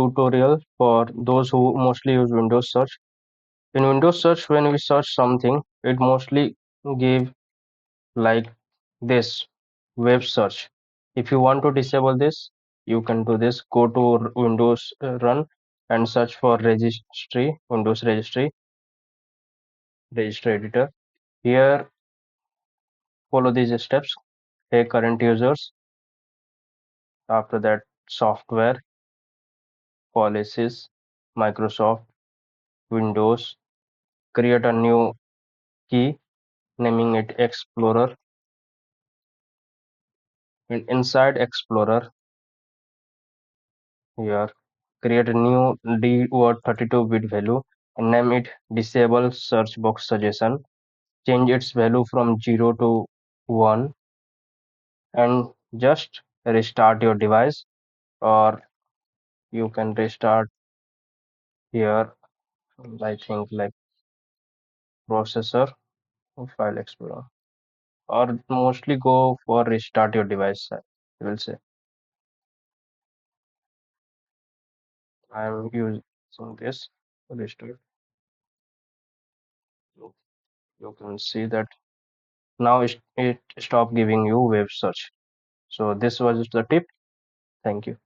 tutorial for those who mostly use Windows search. In Windows search, when we search something, it mostly give like this web search. If you want to disable this, you can do this. Go to Windows Run and search for registry, Windows registry editor. Here, follow these steps. Hey, current users. After that, software, policies, Microsoft, Windows. Create a new key, naming it Explorer. And inside Explorer, here, create a new D word 32-bit value and name it Disable Search Box Suggestion. Change its value from 0 to 1 and just restart your device, or you can restart here, I think like processor or file explorer, or mostly go for restart your device. I will say I'm using this restart. You can see that now it stopped giving you web search. So this was the tip. Thank you.